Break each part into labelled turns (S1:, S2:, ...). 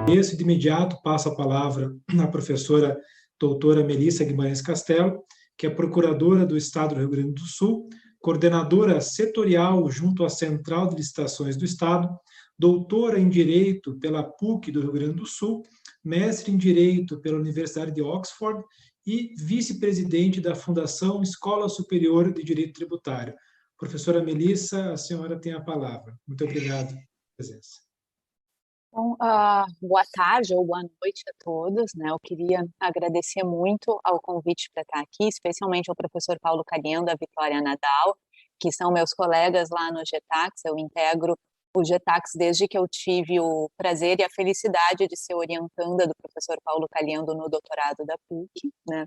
S1: De imediato, passo a palavra à professora doutora Melissa Guimarães Castelo, que é procuradora do Estado do Rio Grande do Sul, coordenadora setorial junto à Central de Licitações do Estado, doutora em Direito pela PUC do Rio Grande do Sul, mestre em Direito pela Universidade de Oxford e vice-presidente da Fundação Escola Superior de Direito Tributário. Professora Melissa, a senhora tem a palavra. Muito obrigado pela presença.
S2: Bom, boa tarde ou boa noite a todos, né? Eu queria agradecer muito ao convite para estar aqui, especialmente ao professor Paulo Caliendo, a Vitória Nadal, que são meus colegas lá no GETAX. Eu integro o GETAX desde que eu tive o prazer e a felicidade de ser orientanda do professor Paulo Caliendo no doutorado da PUC, né?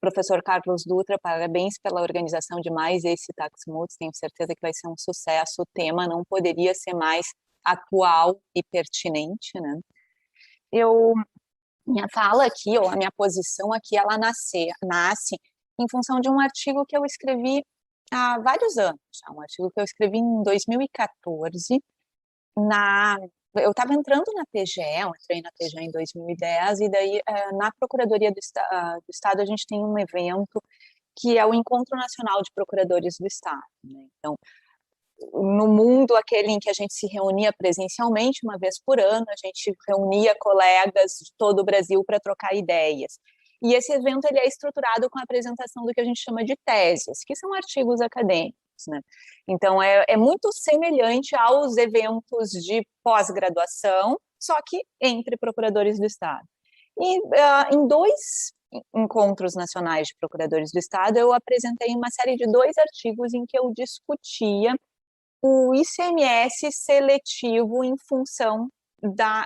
S2: Professor Carlos Dutra, parabéns pela organização de mais esse TaxMUT, tenho certeza que vai ser um sucesso, o tema não poderia ser mais atual e pertinente, né? Minha fala aqui, ou a minha posição aqui, ela nasce em função de um artigo que eu escrevi há vários anos, um artigo que eu escrevi em 2014, eu estava entrando na PGE, eu entrei na PGE em 2010, e daí na Procuradoria do Estado a gente tem um evento que é o Encontro Nacional de Procuradores do Estado, né? Então, no mundo aquele em que a gente se reunia presencialmente uma vez por ano, a gente reunia colegas de todo o Brasil para trocar ideias. E esse evento ele é estruturado com a apresentação do que a gente chama de teses, que são artigos acadêmicos, né? Então, é muito semelhante aos eventos de pós-graduação, só que entre procuradores do Estado. E em 2 encontros nacionais de procuradores do Estado, eu apresentei uma série de 2 artigos em que eu discutia o ICMS seletivo em função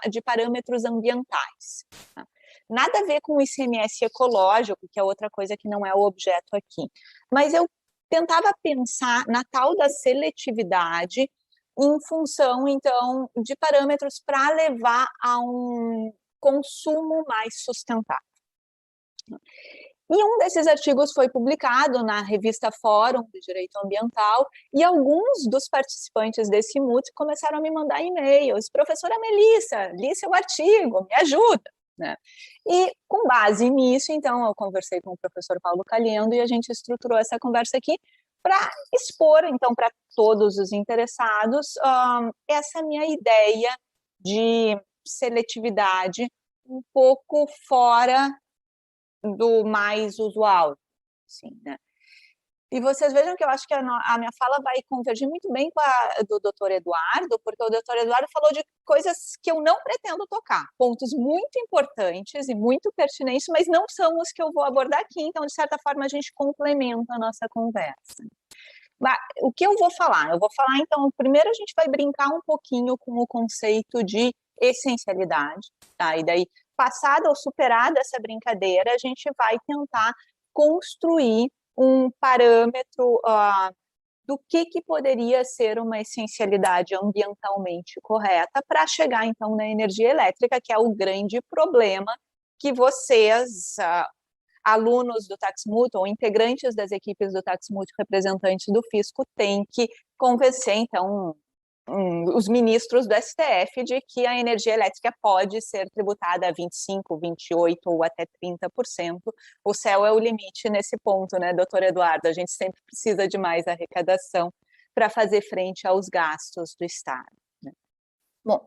S2: de parâmetros ambientais. Tá? Nada a ver com o ICMS ecológico, que é outra coisa que não é o objeto aqui. Mas eu tentava pensar na tal da seletividade em função, então, de parâmetros para levar a um consumo mais sustentável. E um desses artigos foi publicado na revista Fórum de Direito Ambiental, e alguns dos participantes desse MUT começaram a me mandar e-mails. Professora Melissa, li seu artigo, me ajuda, né? E com base nisso, então, eu conversei com o professor Paulo Caliendo e a gente estruturou essa conversa aqui para expor, então, para todos os interessados, essa minha ideia de seletividade um pouco fora do mais usual, assim, né? E vocês vejam que eu acho que a minha fala vai convergir muito bem com a do doutor Eduardo, porque o doutor Eduardo falou de coisas que eu não pretendo tocar, pontos muito importantes e muito pertinentes, mas não são os que eu vou abordar aqui, então, de certa forma, a gente complementa a nossa conversa. O que eu vou falar? Eu vou falar, então, primeiro a gente vai brincar um pouquinho com o conceito de essencialidade, tá? E daí, passada ou superada essa brincadeira, a gente vai tentar construir um parâmetro do que poderia ser uma essencialidade ambientalmente correta para chegar, então, na energia elétrica, que é o grande problema que vocês, alunos do TaxMUT ou integrantes das equipes do TaxMUT, representantes do fisco, têm que convencer, então, os ministros do STF de que a energia elétrica pode ser tributada a 25%, 28% ou até 30%. O céu é o limite nesse ponto, né, doutor Eduardo? A gente sempre precisa de mais arrecadação para fazer frente aos gastos do Estado, né? Bom,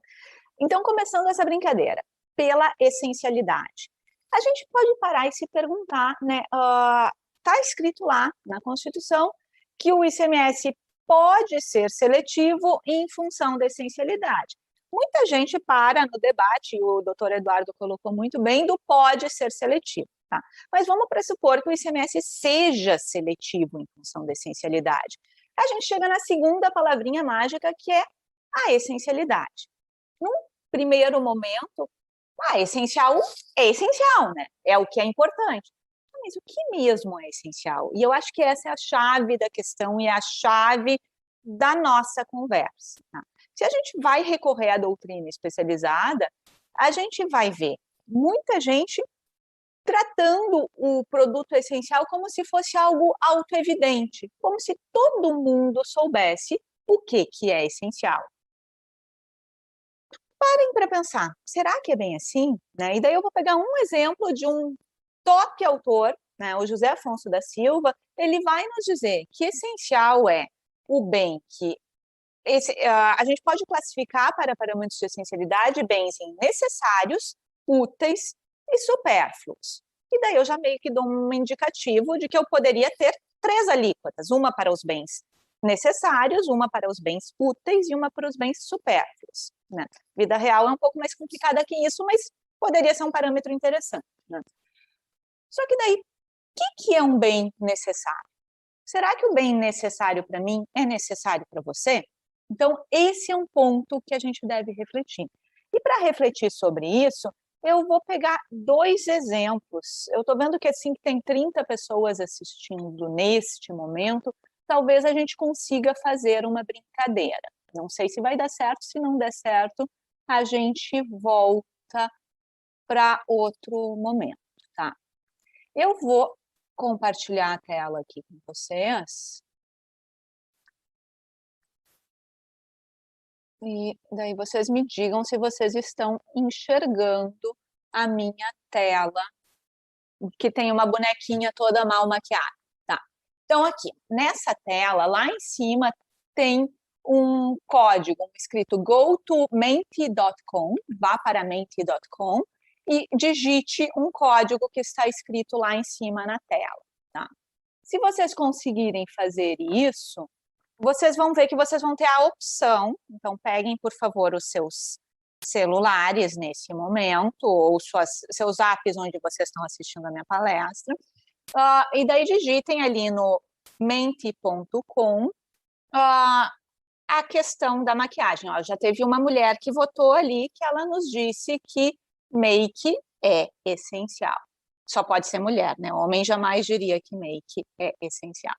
S2: então, começando essa brincadeira, pela essencialidade. A gente pode parar e se perguntar, né, está escrito lá na Constituição que o ICMS pode ser seletivo em função da essencialidade. Muita gente para no debate, e o doutor Eduardo colocou muito bem, do pode ser seletivo, tá? Mas vamos pressupor que o ICMS seja seletivo em função da essencialidade. A gente chega na segunda palavrinha mágica, que é a essencialidade. Num primeiro momento, essencial é essencial, né? É o que é importante. Mas o que mesmo é essencial? E eu acho que essa é a chave da questão e a chave da nossa conversa, tá? Se a gente vai recorrer à doutrina especializada, a gente vai ver muita gente tratando o produto essencial como se fosse algo autoevidente, como se todo mundo soubesse o que é essencial. parem para pensar, será que é bem assim? Né? E daí eu vou pegar um exemplo de um top autor, né, o José Afonso da Silva, ele vai nos dizer que essencial é o bem que a gente pode classificar para parâmetros de essencialidade bens em necessários, úteis e supérfluos. E daí eu já meio que dou um indicativo de que eu poderia ter 3 alíquotas, uma para os bens necessários, uma para os bens úteis e uma para os bens supérfluos. Né? Vida real é um pouco mais complicada que isso, mas poderia ser um parâmetro interessante. Né? Só que daí, o que é um bem necessário? Será que o bem necessário para mim é necessário para você? Então, esse é um ponto que a gente deve refletir. E para refletir sobre isso, eu vou pegar 2 exemplos. Eu estou vendo que assim que tem 30 pessoas assistindo neste momento, talvez a gente consiga fazer uma brincadeira. Não sei se vai dar certo, se não der certo, a gente volta para outro momento, tá? Eu vou compartilhar a tela aqui com vocês. E daí vocês me digam se vocês estão enxergando a minha tela, que tem uma bonequinha toda mal maquiada. Tá. Então, aqui, nessa tela, lá em cima, tem um código escrito go to menti.com, vá para menti.com, e digite um código que está escrito lá em cima na tela. Tá? Se vocês conseguirem fazer isso, vocês vão ver que vocês vão ter a opção, então peguem, por favor, os seus celulares nesse momento, ou seus apps onde vocês estão assistindo a minha palestra, e daí digitem ali no menti.com a questão da maquiagem. Ó, já teve uma mulher que votou ali que ela nos disse que make é essencial. Só pode ser mulher, né? Homem jamais diria que make é essencial.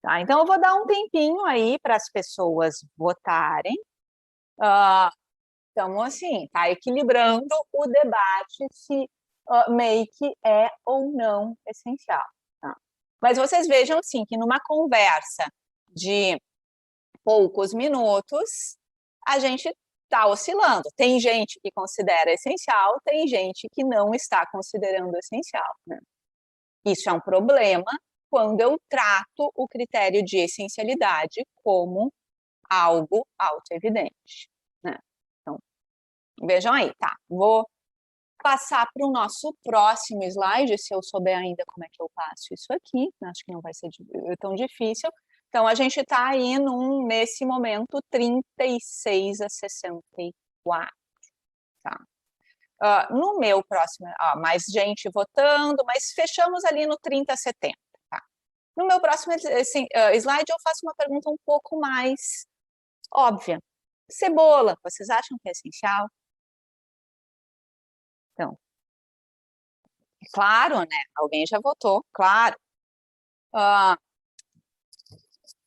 S2: Tá, então, eu vou dar um tempinho aí para as pessoas votarem. Então, assim, tá equilibrando o debate se make é ou não essencial. Tá? Mas vocês vejam, assim, que numa conversa de poucos minutos, a gente está oscilando. Tem gente que considera essencial, tem gente que não está considerando essencial. Né? Isso é um problema quando eu trato o critério de essencialidade como algo autoevidente. Né? Então, vejam aí, tá? Vou passar para o nosso próximo slide, se eu souber ainda como é que eu passo isso aqui, acho que não vai ser tão difícil. Então, a gente está aí nesse momento, 36 a 64. Tá? No meu próximo, mais gente votando, mas fechamos ali no 30 a 70. Tá? No meu próximo slide, eu faço uma pergunta um pouco mais óbvia. Cebola, vocês acham que é essencial? Então, claro, né? Alguém já votou, claro.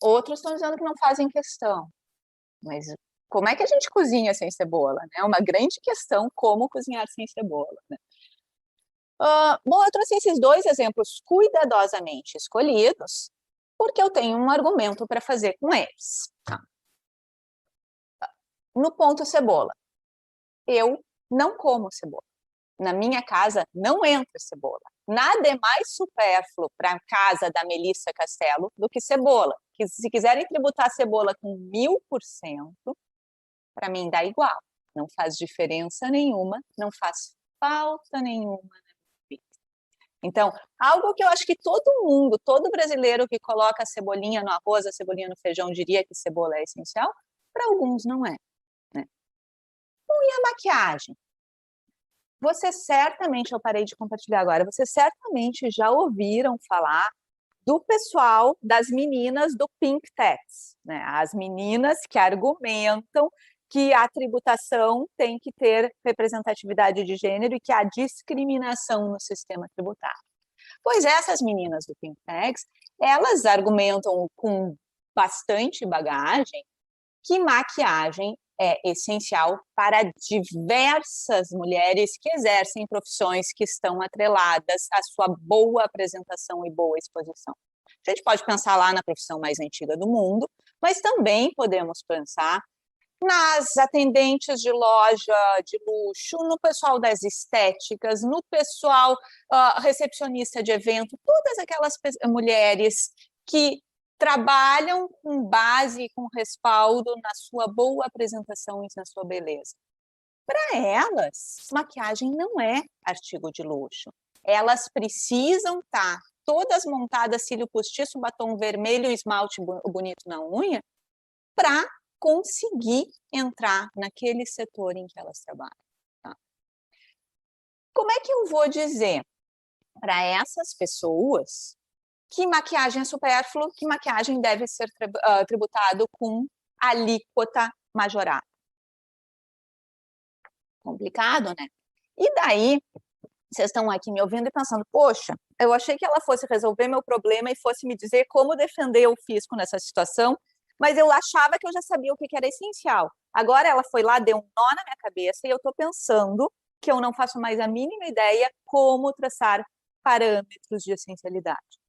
S2: Outros estão dizendo que não fazem questão. Mas como é que a gente cozinha sem cebola? É né? Uma grande questão como cozinhar sem cebola. Né? Bom, eu trouxe esses 2 exemplos cuidadosamente escolhidos, porque eu tenho um argumento para fazer com eles. Tá? No ponto cebola, eu não como cebola. Na minha casa não entra cebola. Nada é mais supérfluo para a casa da Melissa Castelo do que cebola. Que se quiserem tributar cebola com 1000%, para mim dá igual. Não faz diferença nenhuma, não faz falta nenhuma na minha vida. Então, algo que eu acho que todo mundo, todo brasileiro que coloca a cebolinha no arroz, a cebolinha no feijão, diria que cebola é essencial, para alguns não é. Né? Bom, e a maquiagem? Vocês certamente, eu parei de compartilhar agora, vocês certamente já ouviram falar do pessoal, das meninas do Pink Tax, né? As meninas que argumentam que a tributação tem que ter representatividade de gênero e que há discriminação no sistema tributário. Pois essas meninas do Pink Tax, elas argumentam com bastante bagagem que maquiagem é essencial para diversas mulheres que exercem profissões que estão atreladas à sua boa apresentação e boa exposição. A gente pode pensar lá na profissão mais antiga do mundo, mas também podemos pensar nas atendentes de loja de luxo, no pessoal das estéticas, no pessoal recepcionista de evento, todas aquelas mulheres que trabalham com base, com respaldo na sua boa apresentação e na sua beleza. Para elas, maquiagem não é artigo de luxo. Elas precisam estar todas montadas, cílio postiço, batom vermelho, esmalte bonito na unha, para conseguir entrar naquele setor em que elas trabalham. Tá? Como é que eu vou dizer para essas pessoas que maquiagem é supérfluo, que maquiagem deve ser tributado com alíquota majorada? Complicado, né? E daí, vocês estão aqui me ouvindo e pensando, poxa, eu achei que ela fosse resolver meu problema e fosse me dizer como defender o fisco nessa situação, mas eu achava que eu já sabia o que era essencial. Agora ela foi lá, deu um nó na minha cabeça e eu estou pensando que eu não faço mais a mínima ideia como traçar parâmetros de essencialidade.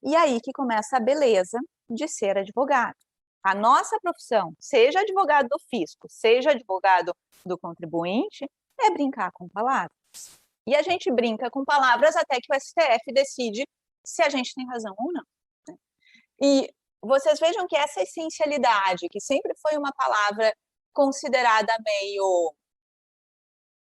S2: E aí que começa a beleza de ser advogado. A nossa profissão, seja advogado do fisco, seja advogado do contribuinte, é brincar com palavras. E a gente brinca com palavras até que o STF decide se a gente tem razão ou não. E vocês vejam que essa essencialidade, que sempre foi uma palavra considerada meio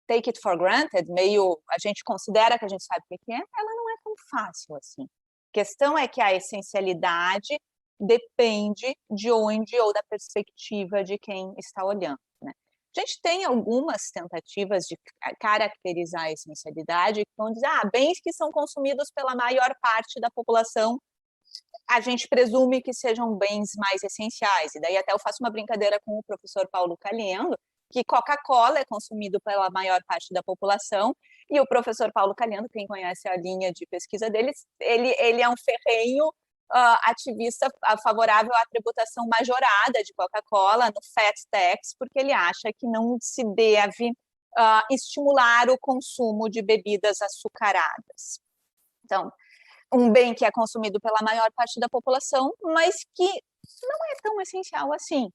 S2: take it for granted, meio a gente considera que a gente sabe o que é, ela não é tão fácil assim. A questão é que a essencialidade depende de onde ou da perspectiva de quem está olhando. Né? A gente tem algumas tentativas de caracterizar a essencialidade que vão dizer, bens que são consumidos pela maior parte da população, a gente presume que sejam bens mais essenciais. E daí até eu faço uma brincadeira com o professor Paulo Caliendo, que Coca-Cola é consumido pela maior parte da população, e o professor Paulo Caliendo, quem conhece a linha de pesquisa dele, ele é um ferrenho ativista favorável à tributação majorada de Coca-Cola no fat tax, porque ele acha que não se deve estimular o consumo de bebidas açucaradas. Então, um bem que é consumido pela maior parte da população, mas que não é tão essencial assim.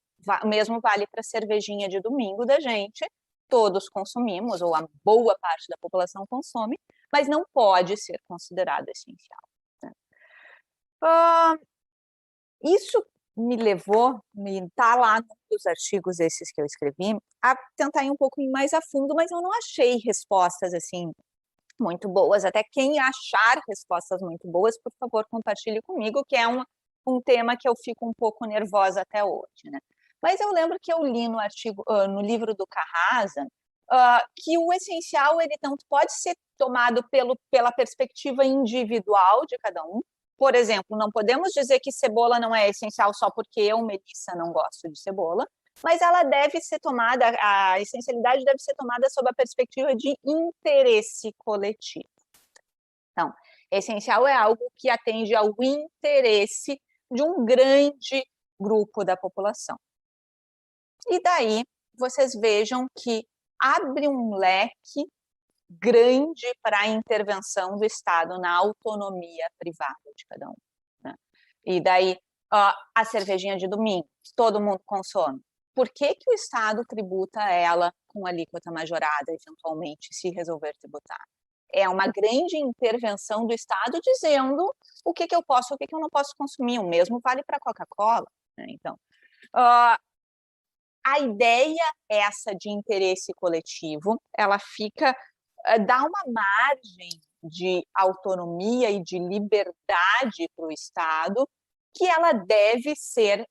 S2: O mesmo vale para a cervejinha de domingo da gente, todos consumimos, ou a boa parte da população consome, mas não pode ser considerado essencial. Né? Isso me levou, está lá nos artigos esses que eu escrevi, a tentar ir um pouco mais a fundo, mas eu não achei respostas assim muito boas. Até quem achar respostas muito boas, por favor, compartilhe comigo, que é um tema que eu fico um pouco nervosa até hoje. Né? Mas eu lembro que eu li no livro do Carrasa, que o essencial ele tanto pode ser tomado pela perspectiva individual de cada um. Por exemplo, não podemos dizer que cebola não é essencial só porque eu, Melissa, não gosto de cebola, mas ela deve ser tomada, a essencialidade deve ser tomada sob a perspectiva de interesse coletivo. Então, essencial é algo que atende ao interesse de um grande grupo da população. E daí, vocês vejam que abre um leque grande para a intervenção do Estado na autonomia privada de cada um. Né? E daí, a cervejinha de domingo, todo mundo consome. Por que o Estado tributa ela com alíquota majorada, eventualmente, se resolver tributar? É uma grande intervenção do Estado dizendo o que eu posso, o que eu não posso consumir. O mesmo vale para a Coca-Cola. Né? Então, a ideia essa de interesse coletivo, ela dá uma margem de autonomia e de liberdade para o Estado que ela deve ser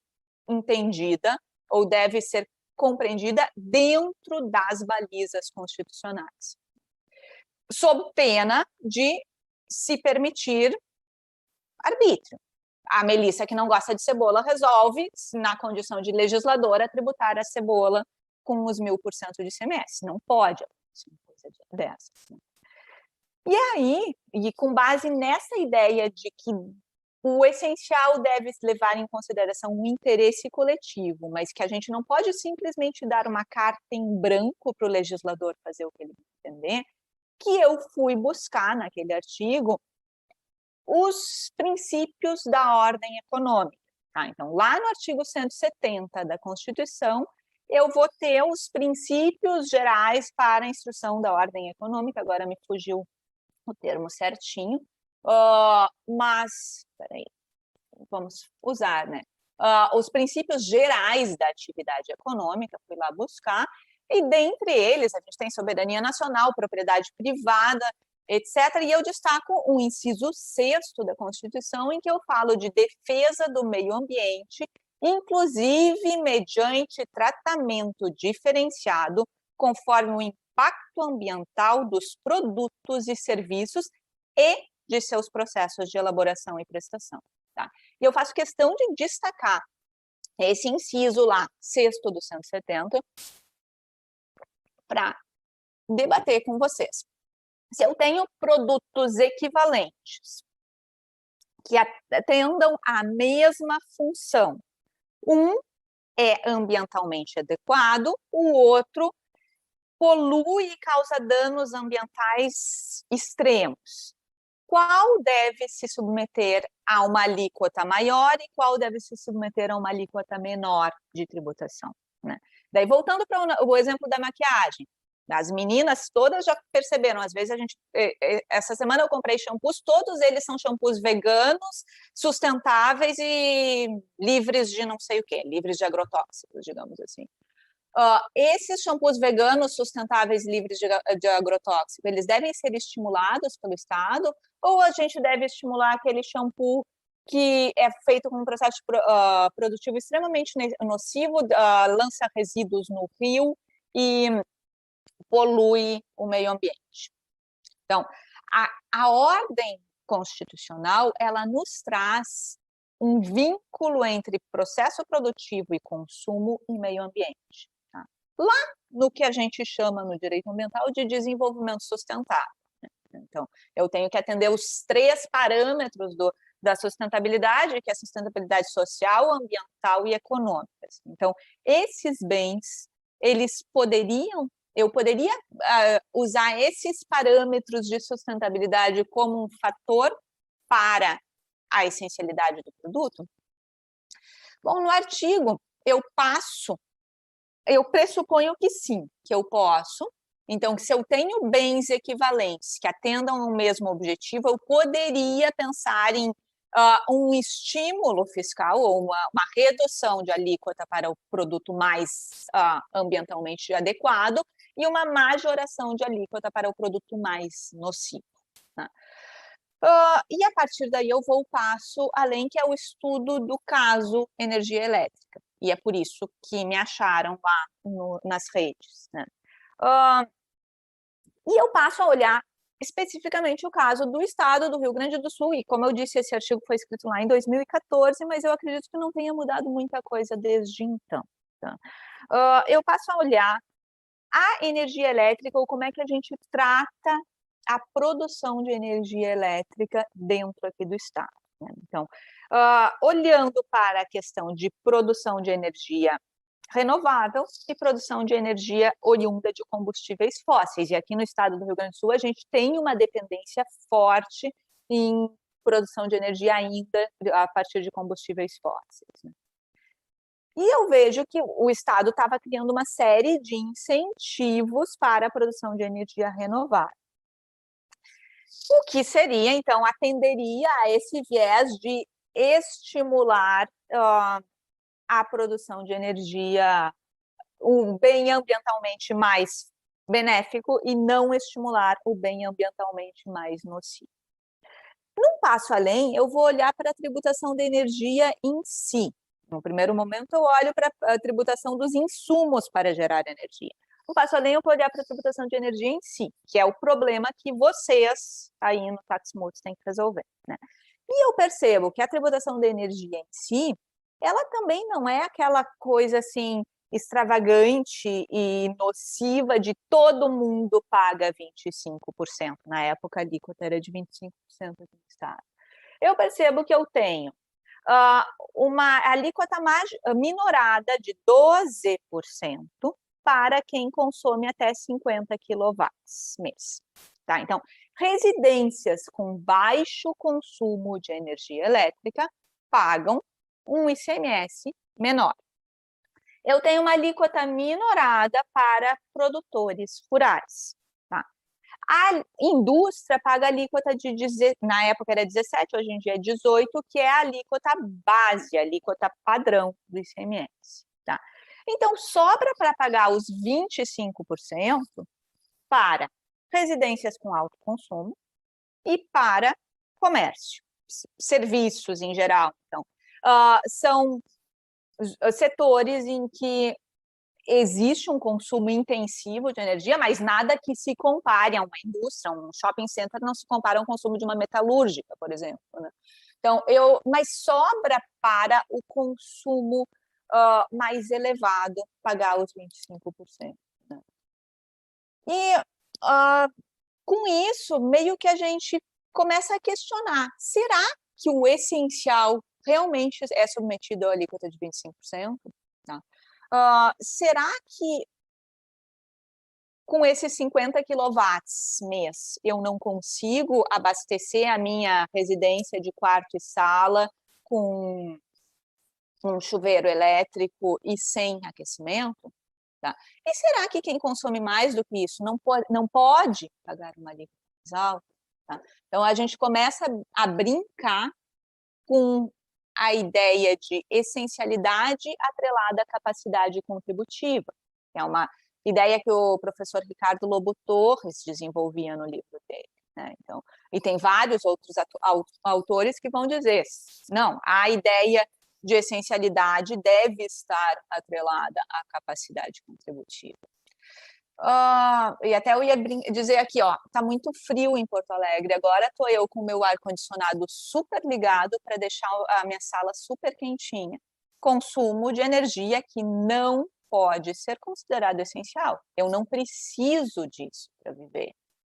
S2: entendida ou deve ser compreendida dentro das balizas constitucionais, sob pena de se permitir arbítrio. A Melissa, que não gosta de cebola, resolve, na condição de legisladora, tributar a cebola com os 1000% de ICMS. Não pode uma coisa dessas. E aí, e com base nessa ideia de que o essencial deve levar em consideração o interesse coletivo, mas que a gente não pode simplesmente dar uma carta em branco para o legislador fazer o que ele entender, que eu fui buscar naquele artigo os princípios da ordem econômica. Tá? Então, lá no artigo 170 da Constituição, eu vou ter os princípios gerais para a instrução da ordem econômica, agora me fugiu o termo certinho, mas, peraí, vamos usar, né? Os princípios gerais da atividade econômica, fui lá buscar, e dentre eles a gente tem soberania nacional, propriedade privada, etc. E eu destaco o inciso 6º da Constituição, em que eu falo de defesa do meio ambiente, inclusive mediante tratamento diferenciado, conforme o impacto ambiental dos produtos e serviços e de seus processos de elaboração e prestação. Tá? E eu faço questão de destacar esse inciso lá, 6º do 170, para debater com vocês. Se eu tenho produtos equivalentes que atendam à mesma função, um é ambientalmente adequado, o outro polui e causa danos ambientais extremos. Qual deve se submeter a uma alíquota maior e qual deve se submeter a uma alíquota menor de tributação, né? Daí, voltando para o exemplo da maquiagem, as meninas todas já perceberam, às vezes essa semana eu comprei shampoos, todos eles são shampoos veganos, sustentáveis e livres de não sei o quê, livres de agrotóxicos, digamos assim. Esses shampoos veganos, sustentáveis, livres de agrotóxico, eles devem ser estimulados pelo Estado ou a gente deve estimular aquele shampoo que é feito com um processo produtivo extremamente nocivo, lança resíduos no rio e polui o meio ambiente? Então, a ordem constitucional, ela nos traz um vínculo entre processo produtivo e consumo e meio ambiente. Tá? Lá no que a gente chama no direito ambiental de desenvolvimento sustentável. Então, eu tenho que atender os 3 parâmetros da sustentabilidade, que é a sustentabilidade social, ambiental e econômica. Então, esses bens, eu poderia usar esses parâmetros de sustentabilidade como um fator para a essencialidade do produto? Bom, no artigo, eu pressuponho que sim, que eu posso. Então, se eu tenho bens equivalentes que atendam ao mesmo objetivo, eu poderia pensar em um estímulo fiscal ou uma redução de alíquota para o produto mais ambientalmente adequado e uma majoração de alíquota para o produto mais nocivo. Né? E a partir daí eu vou passo além, que é o estudo do caso energia elétrica. E é por isso que me acharam lá nas redes. Né? E eu passo a olhar especificamente o caso do estado do Rio Grande do Sul. E como eu disse, esse artigo foi escrito lá em 2014, mas eu acredito que não tenha mudado muita coisa desde então. Tá? Eu passo a olhar a energia elétrica, ou como é que a gente trata a produção de energia elétrica dentro aqui do estado. Né? Então, olhando para a questão de produção de energia renovável e produção de energia oriunda de combustíveis fósseis. E aqui no estado do Rio Grande do Sul, a gente tem uma dependência forte em produção de energia ainda a partir de combustíveis fósseis. Né? E eu vejo que o Estado estava criando uma série de incentivos para a produção de energia renovável. O que seria, então, atenderia a esse viés de estimular a produção de energia, o bem ambientalmente mais benéfico e não estimular o bem ambientalmente mais nocivo. Num passo além, eu vou olhar para a tributação da energia em si. No primeiro momento, eu olho para a tributação dos insumos para gerar energia. No passo além, eu vou olhar para a tributação de energia em si, que é o problema que vocês, aí no Taxmood, têm que resolver. Né? E eu percebo que a tributação da energia em si, ela também não é aquela coisa assim extravagante e nociva de todo mundo paga 25%. Na época, a alíquota era de 25% aqui no estado. Eu percebo que eu tenho uma alíquota minorada de 12% para quem consome até 50 kW mês. Tá? Então, residências com baixo consumo de energia elétrica pagam um ICMS menor. Eu tenho uma alíquota minorada para produtores rurais. Tá? A indústria paga alíquota na época era 17, hoje em dia é 18, que é a alíquota base, a alíquota padrão do ICMS. Tá? Então, sobra para pagar os 25% para residências com alto consumo e para comércio, serviços em geral. Então, são setores em que existe um consumo intensivo de energia, mas nada que se compare a uma indústria, um shopping center não se compara ao consumo de uma metalúrgica, por exemplo. Né? Então, mas sobra para o consumo mais elevado pagar os 25%. Né? E com isso, meio que a gente começa a questionar, será que o essencial realmente é submetido à alíquota de 25%? Tá? Será que com esses 50 quilowatts mês eu não consigo abastecer a minha residência de quarto e sala com um chuveiro elétrico e sem aquecimento? Tá? E será que quem consome mais do que isso não pode pagar uma alíquota mais alta? Tá? Então, a gente começa a brincar com a ideia de essencialidade atrelada à capacidade contributiva. É uma ideia que o professor Ricardo Lobo Torres desenvolvia no livro dele. Né? Então, e tem vários outros autores que vão dizer, não, a ideia de essencialidade deve estar atrelada à capacidade contributiva. E até eu ia dizer aqui, tá muito frio em Porto Alegre, agora estou eu com o meu ar-condicionado super ligado para deixar a minha sala super quentinha. Consumo de energia que não pode ser considerado essencial. Eu não preciso disso para viver,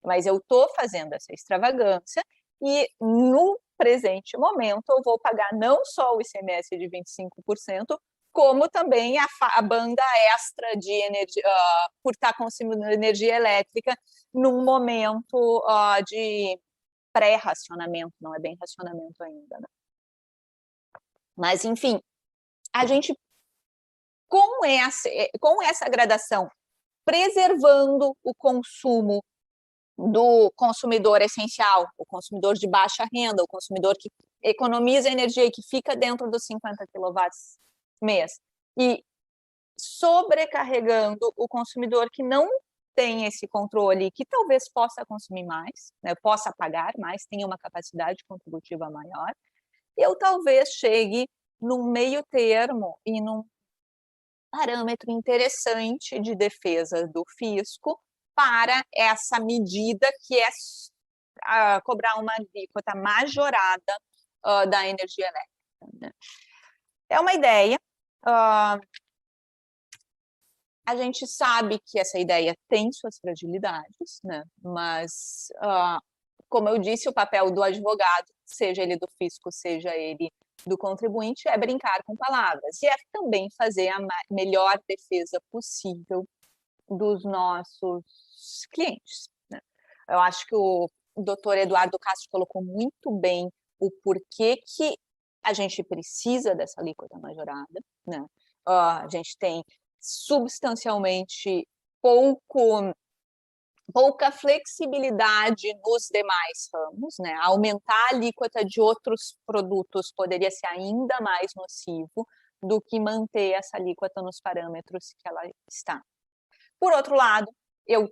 S2: mas eu estou fazendo essa extravagância e no presente momento eu vou pagar não só o ICMS de 25%, como também a banda extra de energia, por estar consumindo energia elétrica num momento de pré-racionamento, não é bem racionamento ainda. Né? Mas, enfim, a gente, com essa gradação, preservando o consumo do consumidor essencial, o consumidor de baixa renda, o consumidor que economiza energia e que fica dentro dos 50 quilowatts mês, e sobrecarregando o consumidor que não tem esse controle, que talvez possa consumir mais, né, possa pagar mais, tenha uma capacidade contributiva maior, eu talvez chegue num meio termo e num parâmetro interessante de defesa do fisco para essa medida que é cobrar uma alíquota majorada da energia elétrica. Né? É uma ideia. A gente sabe que essa ideia tem suas fragilidades, né? Mas, como eu disse, o papel do advogado, seja ele do fisco, seja ele do contribuinte, é brincar com palavras e é também fazer a melhor defesa possível dos nossos clientes. Né? Eu acho que o doutor Eduardo Castro colocou muito bem o porquê que a gente precisa dessa alíquota majorada. Né? A gente tem substancialmente pouca flexibilidade nos demais ramos, né? Aumentar a alíquota de outros produtos poderia ser ainda mais nocivo do que manter essa alíquota nos parâmetros que ela está. Por outro lado, eu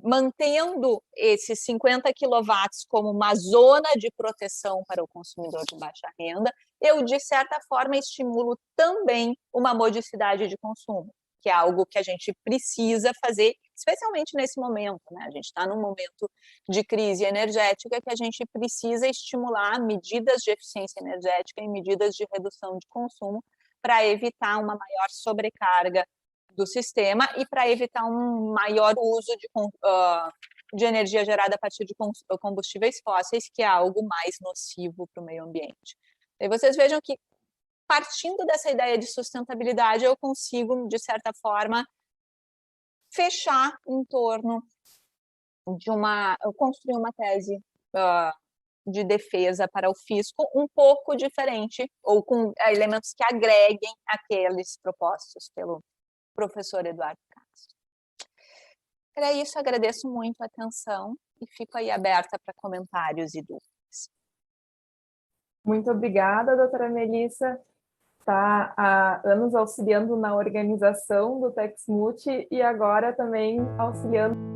S2: mantendo esses 50 quilowatts como uma zona de proteção para o consumidor de baixa renda, eu, de certa forma, estimulo também uma modicidade de consumo, que é algo que a gente precisa fazer, especialmente nesse momento. Né? A gente está num momento de crise energética que a gente precisa estimular medidas de eficiência energética e medidas de redução de consumo para evitar uma maior sobrecarga do sistema e para evitar um maior uso de energia gerada a partir de combustíveis fósseis, que é algo mais nocivo para o meio ambiente. E vocês vejam que, partindo dessa ideia de sustentabilidade, eu consigo, de certa forma, fechar em torno de construir uma tese de defesa para o fisco um pouco diferente, ou com elementos que agreguem aqueles propostos pelo professor Eduardo Castro. Para isso, agradeço muito a atenção e fico aí aberta para comentários e dúvidas.
S3: Muito obrigada, doutora Melissa. Está há anos auxiliando na organização do TexMulti e agora também auxiliando